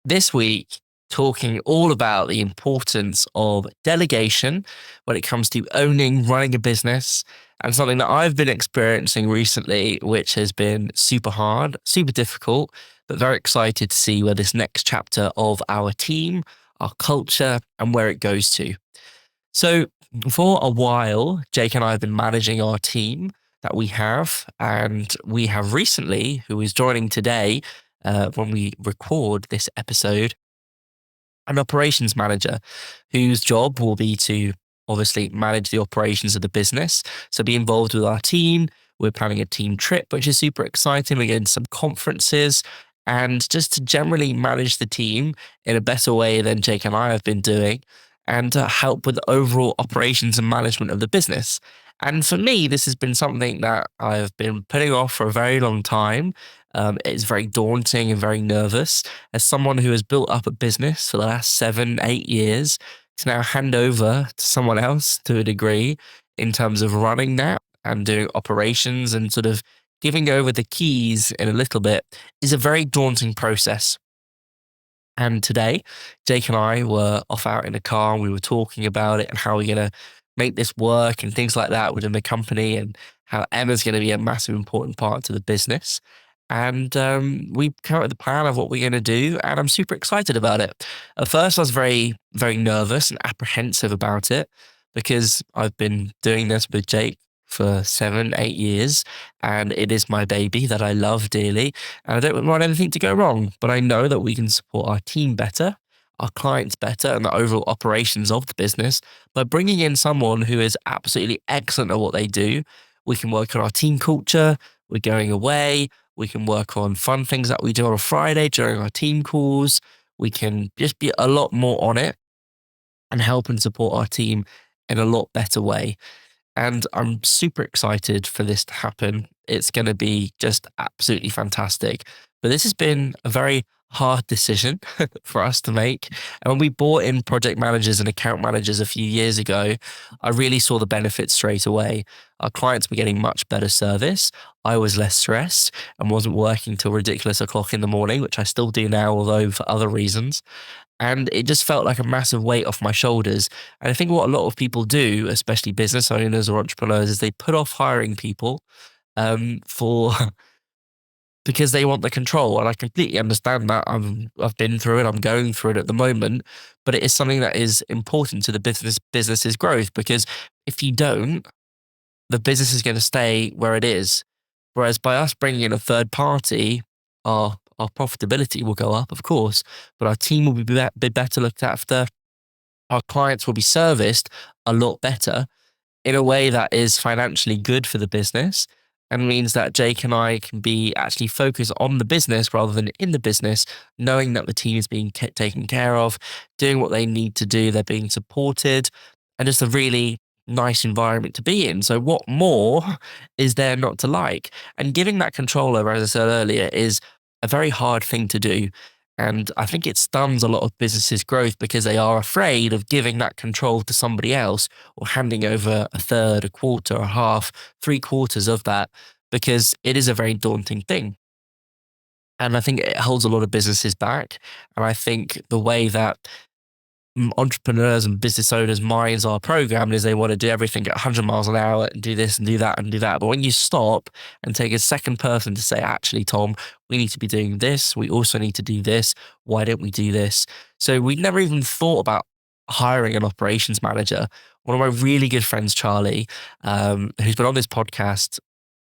this week talking all about the importance of delegation when it comes to owning, running a business, and something that I've been experiencing recently, which has been super hard, super difficult, but very excited to see where this next chapter of our team, our culture, and where it goes to. So, for a while, Jake and I have been managing our team that we have, and we have recently, who is joining today when we record this episode, an operations manager whose job will be to obviously manage the operations of the business. So, be involved with our team. We're planning a team trip, which is super exciting. We're going to some conferences and just to generally manage the team in a better way than Jake and I have been doing and to help with the overall operations and management of the business. And for me, this has been something that I've been putting off for a very long time. It's very daunting and very nervous. As someone who has built up a business for the last 7, 8 years, to now hand over to someone else to a degree in terms of running that and doing operations and sort of giving over the keys in a little bit is a very daunting process. And today, Jake and I were off out in the car and we were talking about it and how we're going to make this work and things like that within the company and how Emma's going to be a massive important part to the business. And we came up with the plan of what we're going to do, and I'm super excited about it. At first, I was very, very nervous and apprehensive about it because I've been doing this with Jake for 7, 8 years, and it is my baby that I love dearly, and I don't want anything to go wrong. But I know that we can support our team better, our clients better, and the overall operations of the business by bringing in someone who is absolutely excellent at what they do. We can work on our team culture. We're going away. We can work on fun things that we do on a Friday during our team calls. We can just be a lot more on it and help and support our team in a lot better way. And I'm super excited for this to happen. It's going to be just absolutely fantastic. But this has been a very hard decision for us to make. And when we brought in project managers and account managers a few years ago, I really saw the benefits straight away. Our clients were getting much better service. I was less stressed and wasn't working till ridiculous o'clock in the morning, which I still do now, although for other reasons. And it just felt like a massive weight off my shoulders. And I think what a lot of people do, especially business owners or entrepreneurs, is they put off hiring people for because they want the control. And I completely understand that. I've been through it. I'm going through it at the moment. But it is something that is important to the business's growth, because if you don't, the business is going to stay where it is. Whereas by us bringing in a third party, our profitability will go up, of course, but our team will be better looked after. Our clients will be serviced a lot better in a way that is financially good for the business and means that Jake and I can be actually focused on the business rather than in the business, knowing that the team is being taken care of, doing what they need to do, they're being supported, and just a really nice environment to be in. So what more is there not to like? And giving that control over, as I said earlier, is a very hard thing to do. And I think it stuns a lot of businesses' growth because they are afraid of giving that control to somebody else or handing over a third, a quarter, a half, 3/4 of that, because it is a very daunting thing. And I think it holds a lot of businesses back. And I think the way that entrepreneurs and business owners' minds are programmed is they want to do everything at 100 miles an hour and do this and do that and do that. But when you stop and take a second person to say, actually, Tom, we need to be doing this. We also need to do this. Why don't we do this? So we never even thought about hiring an operations manager. One of my really good friends, Charlie, who's been on this podcast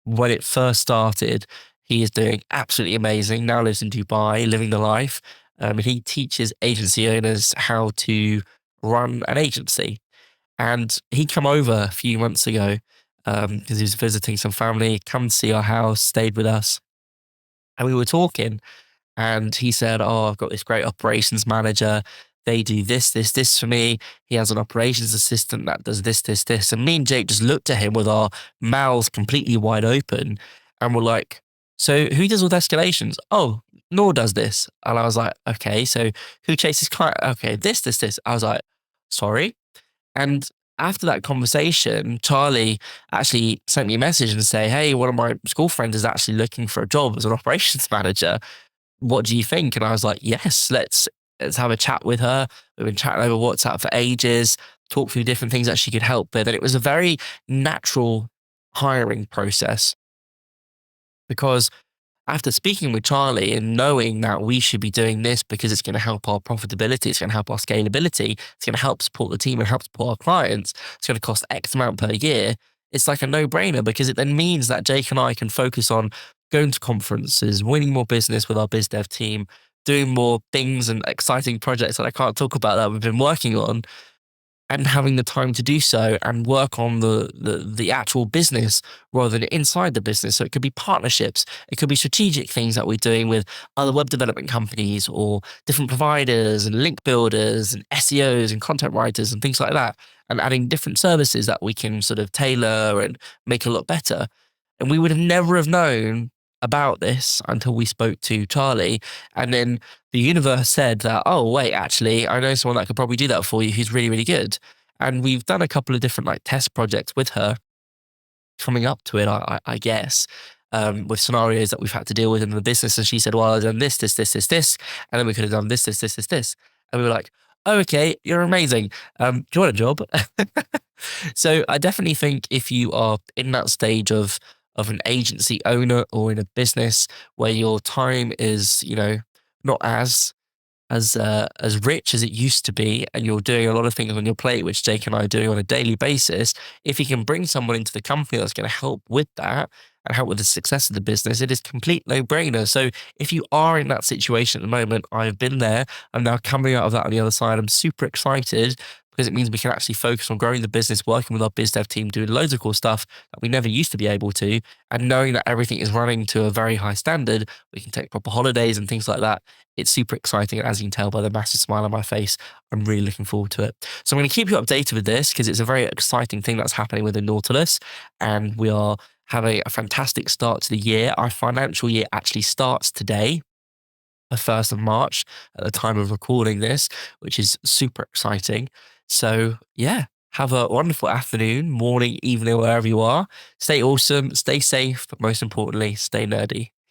when it first started, he is doing absolutely amazing. Now lives in Dubai, living the life. He teaches agency owners how to run an agency. And he come over a few months ago because he was visiting some family, come to see our house, stayed with us. And we were talking and he said, oh, I've got this great operations manager. They do this for me. He has an operations assistant that does this. And me and Jake just looked at him with our mouths completely wide open and we're like, so who does all the escalations? Oh, Nor does this. And I was like, okay, so who chases client? Okay, this. I was like, sorry. And after that conversation, Charlie actually sent me a message and say, hey, one of my school friends is actually looking for a job as an operations manager. what do you think? And I was like, yes, let's have a chat with her. We've been chatting over WhatsApp for ages, talk through different things that she could help with. And it was a very natural hiring process because after speaking with Charlie and knowing that we should be doing this because it's going to help our profitability, it's going to help our scalability, it's going to help support the team and help support our clients, it's going to cost X amount per year. It's like a no brainer because it then means that Jake and I can focus on going to conferences, winning more business with our biz dev team, doing more things and exciting projects that I can't talk about that we've been working on, and having the time to do so and work on the actual business rather than inside the business. So it could be partnerships, it could be strategic things that we're doing with other web development companies or different providers and link builders and SEOs and content writers and things like that, and adding different services that we can sort of tailor and make a lot better. And we would have never have known about this until we spoke to Charlie. And then the universe said that, oh, wait, actually, I know someone that could probably do that for you who's really, really good. And we've done a couple of different like test projects with her coming up to it, I guess, with scenarios that we've had to deal with in the business. And she said, well, I've done this. And then we could have done this. And we were like, oh, okay, you're amazing. Do you want a job? So I definitely think if you are in that stage of an agency owner or in a business where your time is, not as rich as it used to be, and you're doing a lot of things on your plate, which Jake and I are doing on a daily basis, if you can bring someone into the company that's going to help with that and help with the success of the business, it is complete no brainer. So if you are in that situation at the moment, I've been there. I'm now coming out of that on the other side. I'm super excited because it means we can actually focus on growing the business, working with our biz dev team, doing loads of cool stuff that we never used to be able to. And knowing that everything is running to a very high standard, we can take proper holidays and things like that. It's super exciting. And as you can tell by the massive smile on my face, I'm really looking forward to it. So I'm going to keep you updated with this because it's a very exciting thing that's happening within Nautilus. And we are having a fantastic start to the year. Our financial year actually starts today, the 1st of March, at the time of recording this, which is super exciting. So yeah, have a wonderful afternoon, morning, evening, wherever you are. Stay awesome, stay safe, but most importantly, stay nerdy.